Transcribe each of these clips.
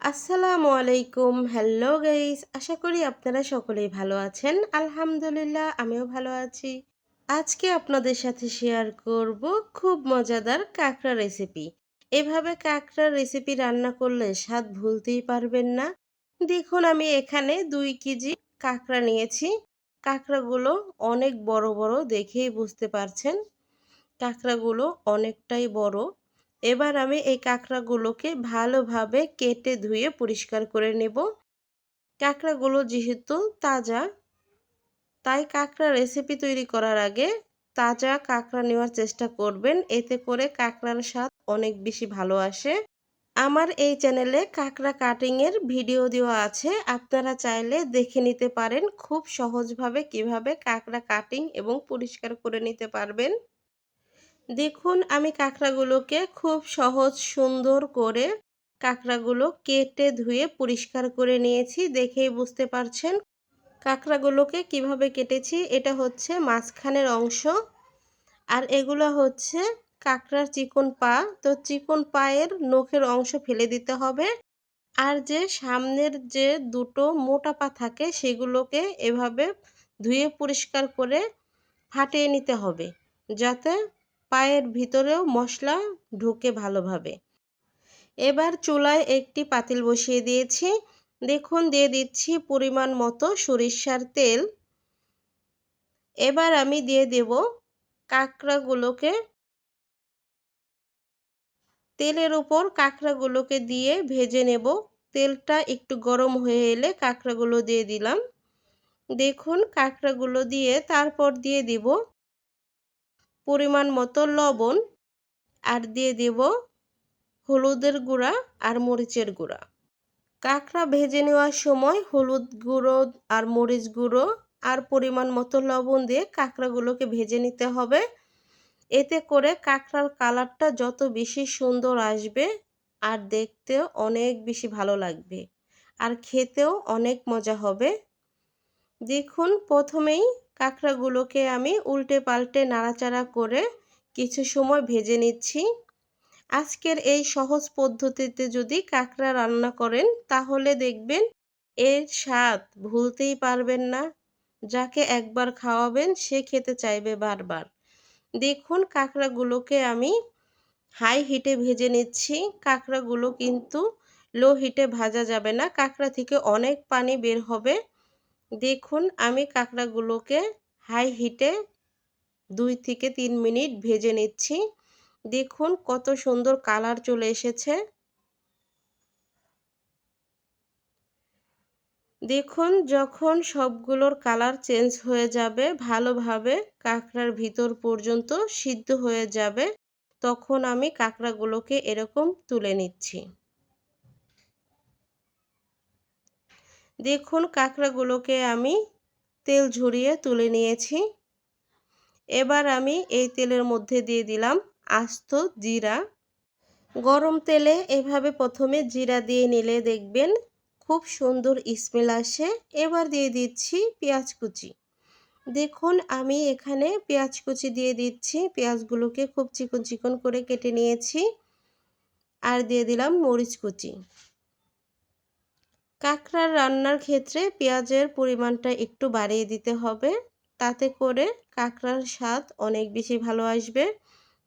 আসসালামু আলাইকুম। Hello guys. আশা করি আপনারা সকলেই ভালো আছেন। আলহামদুলিল্লাহ আমিও ভালো আছি। আজকে আপনাদের সাথে শেয়ার করব খুব মজাদার কাঁকড়া রেসিপি। এভাবে কাঁকড়ার রেসিপি রান্না করলে স্বাদ ভুলতেই পারবেন না। দেখুন আমি এখানে ২ কেজি কাঁকড়া নিয়েছি। কাঁকড়াগুলো অনেক বড় বড় দেখেই বুঝতে পারছেন। কাঁকড়াগুলো অনেকটাই বড়। এবার আমি এই কাঁকড়াগুলোকে ভালোভাবে কেটে ধুয়ে পরিষ্কার করে নেব। কাঁকড়াগুলো যেহেতু তাজা, তাই কাঁকড়া রেসিপি তৈরি করার আগে তাজা কাঁকড়া নেওয়ার চেষ্টা করবেন। এতে করে কাঁকড়ার স্বাদ অনেক বেশি ভালো আসে। আমার এই চ্যানেলে কাঁকড়া কাটিংয়ের ভিডিও দেওয়া আছে। আপনারা চাইলে দেখে নিতে পারেন খুব সহজভাবে কিভাবে কাঁকড়া কাটিং এবং পরিষ্কার করে নিতে পারবেন। দেখুন আমি কাঁকড়াগুলোকে খুব সহজ সুন্দর করে কাঁকড়াগুলো কেটে ধুয়ে পরিষ্কার করে নিয়েছি। দেখেই বুঝতে পারছেন কাঁকড়াগুলোকে কিভাবে কেটেছি। এটা হচ্ছে মাঝখানের অংশ, আর এগুলো হচ্ছে কাঁকড়ার চিকন পা। তো চিকন পায়ের নখের অংশ ফেলে দিতে হবে। আর যে সামনের যে দুটো মোটা পা থাকে সেগুলোকে এভাবে ধুয়ে পরিষ্কার করে ফাটিয়ে নিতে হবে, যাতে পায়ের ভিতরেও মশলা ঢোকে ভালোভাবে। এবার চুলায় একটি পাতিল বসিয়ে দিয়েছি। দেখুন দিয়ে দিচ্ছি পরিমাণ মতো সরিষার তেল। এবার আমি দিয়ে দেব কাঁকড়াগুলোকে। তেলের উপর কাঁকড়াগুলোকে দিয়ে ভেজে নেব। তেলটা একটু গরম হয়ে এলে কাঁকড়াগুলো দিয়ে দিলাম। দেখুন কাঁকড়াগুলো দিয়ে তারপর দিয়ে দিব পরিমাণ মতো লবণ, আর দিয়ে দেব হলুদের গুঁড়া আর মরিচের গুঁড়া। কাঁকড়া ভেজে নেওয়ার সময় হলুদ গুঁড়ো আর মরিচ গুঁড়ো আর পরিমাণ মতো লবণ দিয়ে কাঁকড়াগুলোকে ভেজে নিতে হবে। এতে করে কাঁকড়ার কালারটা যত বেশি সুন্দর আসবে আর দেখতেও অনেক বেশি ভালো লাগবে, আর খেতেও অনেক মজা হবে। দেখুন প্রথমেই কাঁকড়াগুলোকে আমি উল্টে পাল্টে নাড়াচাড়া করে কিছু সময় ভেজে নিচ্ছি। আজকের এই সহজ পদ্ধতিতে যদি কাঁকড়া রান্না করেন তাহলে দেখবেন এর স্বাদ ভুলতেই পারবেন না। যাকে একবার খাওয়াবেন সে খেতে চাইবে বারবার। দেখুন কাঁকড়াগুলোকে আমি হাই হিটে ভেজে নিচ্ছি। কাঁকড়াগুলো কিন্তু লো হিটে ভাজা যাবে না, কাঁকড়া থেকে অনেক পানি বের হবে। দেখুন আমি কাঁকড়াগুলোকে হাই হিটে 2 থেকে 3 মিনিট ভেজে নিচ্ছি। দেখুন কত সুন্দর কালার চলে এসেছে। দেখুন যখন সবগুলোর কালার চেঞ্জ হয়ে যাবে, ভালোভাবে কাঁকড়ার ভিতর পর্যন্ত সিদ্ধ হয়ে যাবে, তখন আমি কাঁকড়াগুলোকে এরকম তুলে নিচ্ছি। দেখুন কাঁকড়াগুলোকে আমি তেল ঝরিয়ে তুলে নিয়েছি। এবার আমি এই তেলের মধ্যে দিয়ে দিলাম আস্ত জিরা। গরম তেলে এভাবে প্রথমে জিরা দিয়ে নিলে দেখবেন খুব সুন্দর স্মেল আসে। এবার দিয়ে দিচ্ছি পেঁয়াজ কুচি। দেখুন আমি এখানে পেঁয়াজ কুচি দিয়ে দিচ্ছি। পেঁয়াজগুলোকে খুব চিকন চিকন করে কেটে নিয়েছি। আর দিয়ে দিলাম মরিচ কুচি। কাঁকড়ার রান্নার ক্ষেত্রে পেঁয়াজের পরিমাণটা একটু বাড়িয়ে দিতে হবে, তাতে করে কাঁকড়ার স্বাদ অনেক বেশি ভালো আসবে।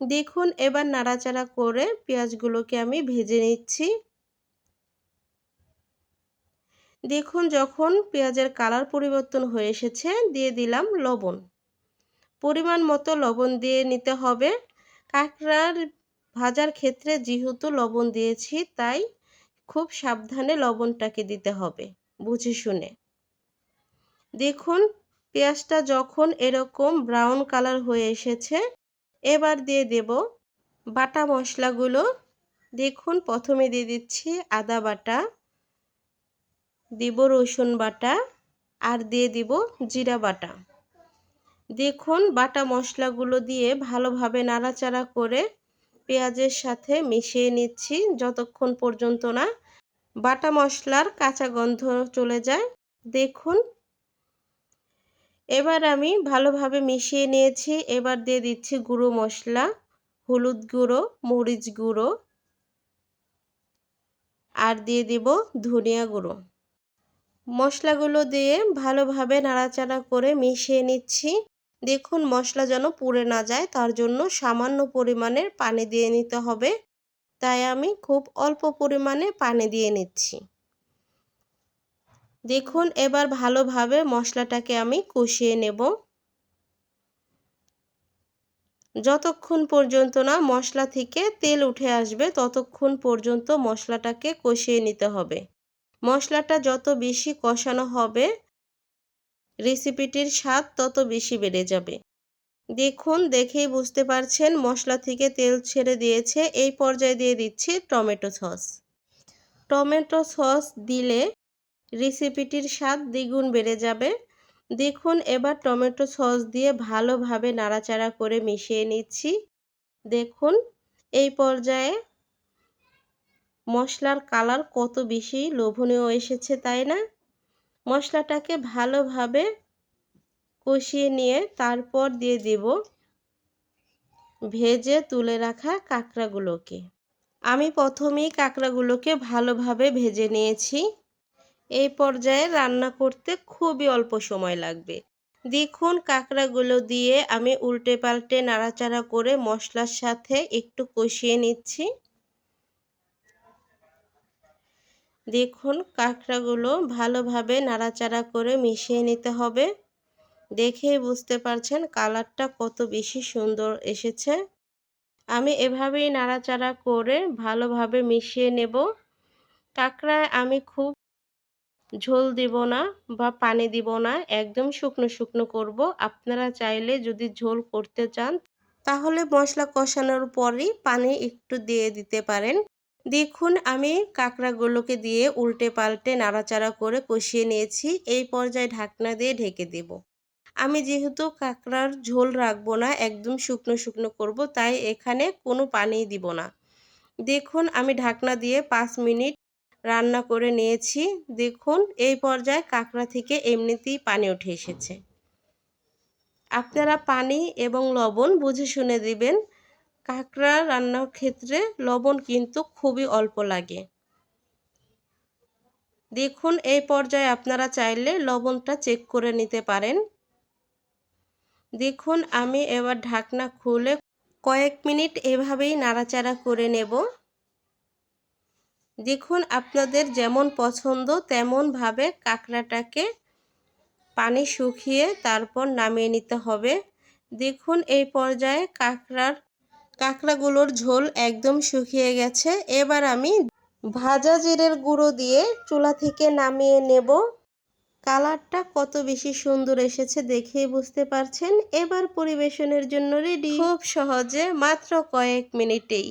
দেখুন এবার নাড়াচাড়া করে পেঁয়াজগুলোকে আমি ভেজে নিচ্ছি। দেখুন যখন পেঁয়াজের কালার পরিবর্তন হয়ে এসেছে দিয়ে দিলাম লবণ। পরিমাণ মতো লবণ দিয়ে নিতে হবে। কাঁকড়ার ভাজার ক্ষেত্রে যেহেতু লবণ দিয়েছি তাই খুব সাবধানে লবণটাকে দিতে হবে, বুঝে শুনে। দেখুন পেঁয়াজটা যখন এরকম ব্রাউন কালার হয়ে এসেছে, এবার দিয়ে দেব বাটা মশলাগুলো। দেখুন প্রথমে দিয়ে দিচ্ছি আদা বাটা, দিব রসুন বাটা, আর দিয়ে দিব জিরা বাটা। দেখুন বাটা মশলাগুলো দিয়ে ভালোভাবে নাড়াচাড়া করে পেঁয়াজের সাথে মিশিয়ে নিচ্ছি যতক্ষণ পর্যন্ত না বাটা মশলার কাঁচা গন্ধ চলে যায়। দেখুন এবার আমি ভালোভাবে মিশিয়ে নিয়েছি। এবার দিয়ে দিচ্ছি গুঁড়ো মশলা, হলুদ গুঁড়ো, মরিচ গুঁড়ো, আর দিয়ে দিব ধনিয়া গুঁড়ো। মশলাগুলো দিয়ে ভালোভাবে নাড়াচাড়া করে মিশিয়ে নিচ্ছি। দেখুন মশলা যেন পুড়ে না যায়, তার জন্য সামান্য পরিমাণের পানি দিয়ে নিতে হবে। তাই আমি খুব অল্প পরিমাণে পানি দিয়ে নিচ্ছি। দেখুন এবার ভালোভাবে মশলাটাকে আমি কষিয়ে নেব। যতক্ষণ পর্যন্ত না মশলা থেকে তেল উঠে আসবে ততক্ষণ পর্যন্ত মশলাটাকে কষিয়ে নিতে হবে। মশলাটা যত বেশি কষানো হবে রেসিপিটির স্বাদ তত বেশি বেড়ে যাবে। দেখুন দেখেই বুঝতে পারছেন মশলা থেকে তেল ছেড়ে দিয়েছে। এই পর্যায়ে দিয়ে দিচ্ছি টমেটো সস। টমেটো সস দিলে রেসিপিটির স্বাদ দ্বিগুণ বেড়ে যাবে। দেখুন এবার টমেটো সস দিয়ে ভালোভাবে নাড়াচাড়া করে মিশিয়ে নিচ্ছি। দেখুন এই পর্যায়ে মশলার কালার কত বেশি লোভনীয় এসেছে, তাই না? মশলাটাকে ভালোভাবে কষিয়ে নিয়ে তারপর দিয়ে দেব ভেজে তুলে রাখা কাঁকড়াগুলোকে। আমি প্রথমেই কাঁকড়াগুলোকে ভালোভাবে ভেজে নিয়েছি। এই পর্যায়ে রান্না করতে খুবই অল্প সময় লাগবে। দেখুন কাঁকড়াগুলো দিয়ে আমি উল্টে পাল্টে নাড়াচাড়া করে মশলার সাথে একটু কষিয়ে নিচ্ছি। দেখুন কাঁকড়াগুলো ভালোভাবে নাড়াচাড়া করে মিশিয়ে নিতে হবে। দেখেই বুঝতে পারছেন কালারটা কত বেশি সুন্দর এসেছে। আমি এভাবেই নাড়াচাড়া করে ভালোভাবে মিশিয়ে নেব। কাঁকড়ায় আমি খুব ঝোল দিব না বা পানি দিব না, একদম শুকনো শুকনো করব। আপনারা চাইলে যদি ঝোল করতে চান তাহলে মশলা কষানোর পরই পানি একটু দিয়ে দিতে পারেন। দেখুন আমি কাঁকড়াগুলোকে দিয়ে উল্টে পাল্টে নাড়াচাড়া করে কষিয়ে নিয়েছি। এই পর্যায়ে ঢাকনা দিয়ে ঢেকে দেব। আমি যেহেতু কাঁকড়ার ঝোল রাখবো না, একদম শুকনো শুকনো করব, তাই এখানে কোনো পানি দিব না। দেখুন আমি ঢাকনা দিয়ে 5 মিনিট রান্না করে নিয়েছি। দেখুন এই পর্যায়ে কাঁকড়া থেকে এমনিতেই পানি উঠে এসেছে। আপনারা পানি এবং লবণ বুঝে শুনে দিবেন। কাঁকড়া রান্নার ক্ষেত্রে লবণ কিন্তু খুবই অল্প লাগে। দেখুন এই পর্যায়ে আপনারা চাইলে লবণটা চেক করে নিতে পারেন। দেখুন আমি এবার ঢাকনা খুলে কয়েক মিনিট এভাবেই নাড়াচাড়া করে নেব। দেখুন আপনাদের যেমন পছন্দ তেমনভাবে কাঁকড়াটাকে পানি শুকিয়ে তারপর নামিয়ে নিতে হবে। দেখুন এই পর্যায়ে কাঁকড়াগুলোর ঝোল একদম শুকিয়ে গেছে। এবার আমি ভাজা জিরের গুঁড়ো দিয়ে চুলা থেকে নামিয়ে নেব। কালারটা কত বেশি সুন্দর এসেছে দেখেই বুঝতে পারছেন। এবার পরিবেশনের জন্য রেডি। খুব সহজে মাত্র কয়েক মিনিটেই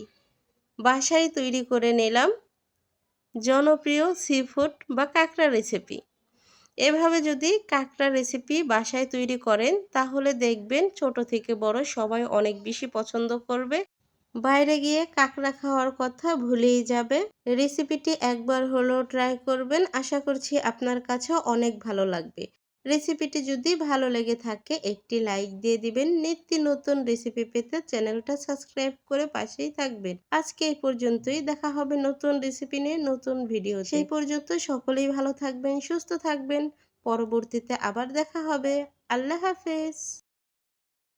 বাসায় তৈরি করে নিলাম জনপ্রিয় সিফুড বা কাঁকড়া রেসিপি। এভাবে যদি কাঁকড়া রেসিপি বাসায় তৈরি করেন তাহলে দেখবেন ছোট থেকে বড় সবাই অনেক বেশি পছন্দ করবে। বাইরে গিয়ে কাঁকড়া খাওয়ার কথা ভুলেই যাবে। রেসিপিটি একবার হলেও ট্রাই করবেন। আশা করছি আপনার কাছেও অনেক ভালো লাগবে। রেসিপিটি যদি ভালো লেগে থাকে একটি লাইক দিয়ে দিবেন। নিত্য নতুন রেসিপি পেতে চ্যানেলটা সাবস্ক্রাইব করে পাশেই থাকবেন। আজকে এই পর্যন্তই, দেখা হবে নতুন রেসিপি নিয়ে নতুন ভিডিও। সেই পর্যন্ত সকলেই ভালো থাকবেন, সুস্থ থাকবেন। পরবর্তীতে আবার দেখা হবে। আল্লাহ হাফেজ।